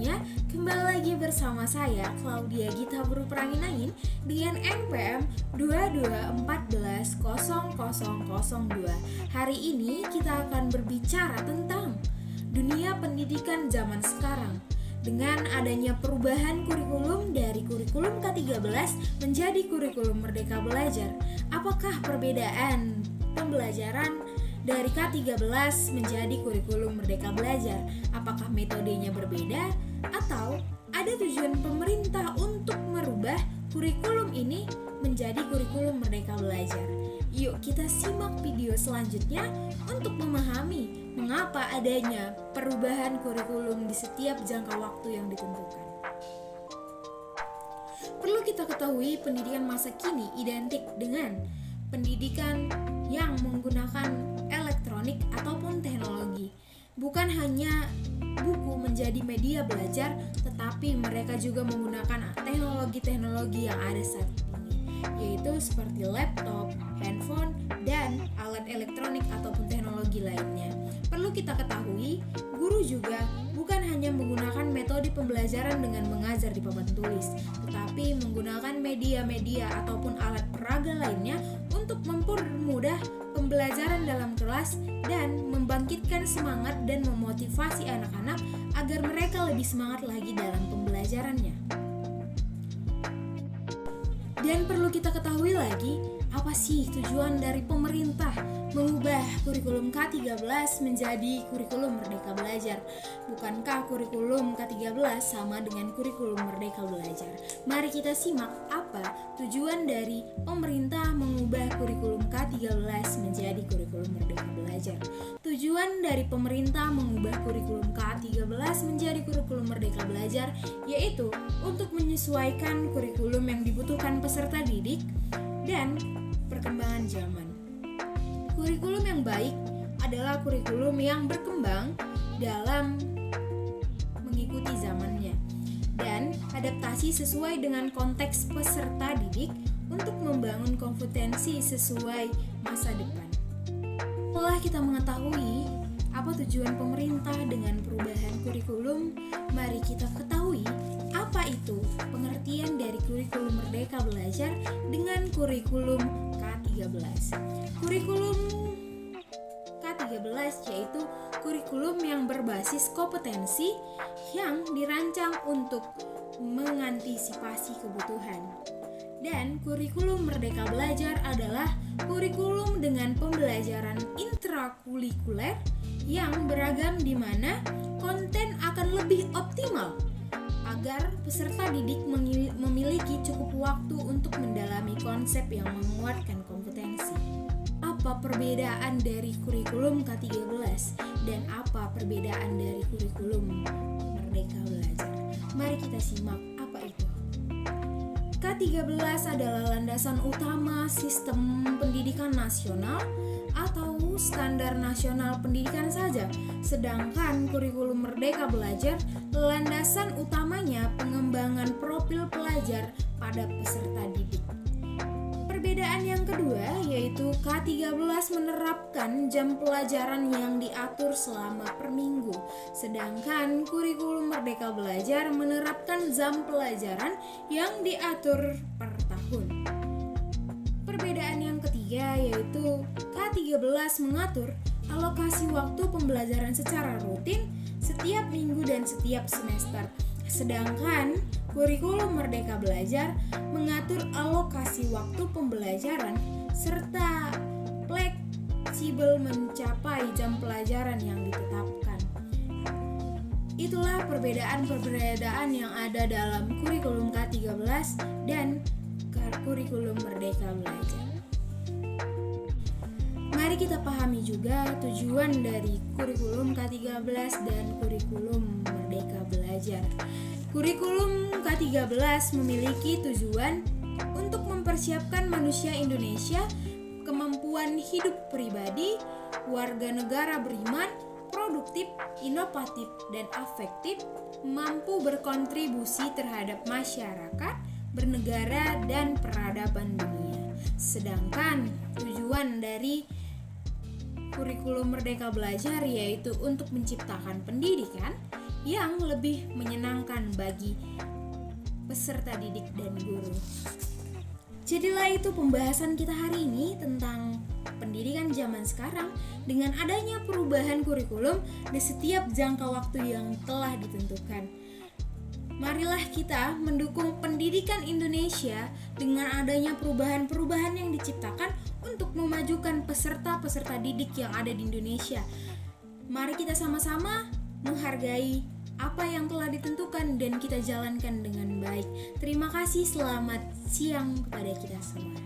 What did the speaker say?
semuanya, kembali lagi bersama saya Claudia Gita Buru Pranginain dengan NPM 22140002. Hari ini kita akan berbicara tentang dunia pendidikan zaman sekarang. Dengan adanya perubahan kurikulum dari kurikulum K13 menjadi kurikulum Merdeka Belajar, apakah perbedaan pembelajaran dari K13 menjadi kurikulum Merdeka Belajar? Apakah metodenya berbeda atau ada tujuan pemerintah untuk merubah kurikulum ini menjadi kurikulum Merdeka Belajar? Yuk kita simak video selanjutnya untuk memahami mengapa adanya perubahan kurikulum di setiap jangka waktu yang ditentukan. Perlu kita ketahui, pendidikan masa kini identik dengan pendidikan yang menggunakan elektronik ataupun teknologi. Bukan hanya buku menjadi media belajar, tetapi mereka juga menggunakan teknologi-teknologi yang ada saat ini, yaitu seperti laptop, handphone, dan alat elektronik ataupun teknologi lainnya. Perlu kita ketahui, guru juga bukan hanya menggunakan metode pembelajaran dengan mengajar di papan tulis, tetapi menggunakan media-media ataupun alat peraga lainnya untuk mempermudah pembelajaran dalam kelas dan membangkitkan semangat dan memotivasi anak-anak agar mereka lebih semangat lagi dalam pembelajarannya. Dan perlu kita ketahui lagi, apa sih tujuan dari pemerintah mengubah kurikulum K13 menjadi kurikulum Merdeka Belajar? Bukankah kurikulum K13 sama dengan kurikulum Merdeka Belajar? Mari kita simak apa tujuan dari pemerintah mengubah kurikulum K13 menjadi kurikulum Merdeka Belajar. Tujuan dari pemerintah mengubah kurikulum K13 menjadi kurikulum Merdeka Belajar yaitu untuk menyesuaikan kurikulum yang dibutuhkan peserta didik dan perkembangan zaman. Kurikulum yang baik adalah kurikulum yang berkembang dalam mengikuti zamannya dan adaptasi sesuai dengan konteks peserta didik untuk membangun kompetensi sesuai masa depan. Setelah kita mengetahui apa tujuan pemerintah dengan perubahan kurikulum, mari kita ketahui apa itu pengertian dari kurikulum Merdeka Belajar dengan kurikulum K13. Kurikulum K13 yaitu kurikulum yang berbasis kompetensi yang dirancang untuk mengantisipasi kebutuhan. Dan kurikulum Merdeka Belajar adalah kurikulum dengan pembelajaran intrakurikuler yang beragam di mana konten akan lebih optimal agar peserta didik memiliki cukup waktu untuk mendalami konsep yang menguatkan kompetensi. Apa perbedaan dari kurikulum K13 dan apa perbedaan dari kurikulum Merdeka Belajar? Mari kita simak apa itu. K13 adalah landasan utama sistem pendidikan nasional atau standar nasional pendidikan saja, sedangkan kurikulum Merdeka Belajar landasan utamanya pengembangan profil pelajar pada peserta didik. Perbedaan yang kedua yaitu K13 menerapkan jam pelajaran yang diatur selama per minggu, sedangkan kurikulum Merdeka Belajar menerapkan jam pelajaran yang diatur per tahun. Perbedaan yang ketiga yaitu K13 mengatur alokasi waktu pembelajaran secara rutin setiap minggu dan setiap semester, sedangkan kurikulum Merdeka Belajar mengatur alokasi waktu pembelajaran serta fleksibel mencapai jam pelajaran yang ditetapkan. Itulah perbedaan-perbedaan yang ada dalam kurikulum K13 dan kurikulum Merdeka Belajar. Mari kita pahami juga tujuan dari kurikulum K13 dan kurikulum Merdeka Belajar. Kurikulum K13 memiliki tujuan untuk mempersiapkan manusia Indonesia kemampuan hidup pribadi, warga negara beriman, produktif, inovatif, dan afektif, mampu berkontribusi terhadap masyarakat, bernegara, dan peradaban dunia. Sedangkan tujuan dari kurikulum Merdeka Belajar yaitu untuk menciptakan pendidikan yang lebih menyenangkan bagi peserta didik dan guru. Jadilah itu pembahasan kita hari ini tentang pendidikan zaman sekarang dengan adanya perubahan kurikulum di setiap jangka waktu yang telah ditentukan. Marilah kita mendukung pendidikan Indonesia dengan adanya perubahan-perubahan yang diciptakan untuk memajukan peserta-peserta didik yang ada di Indonesia. Mari kita sama-sama menghargai apa yang telah ditentukan dan kita jalankan dengan baik. Terima kasih, selamat siang kepada kita semua.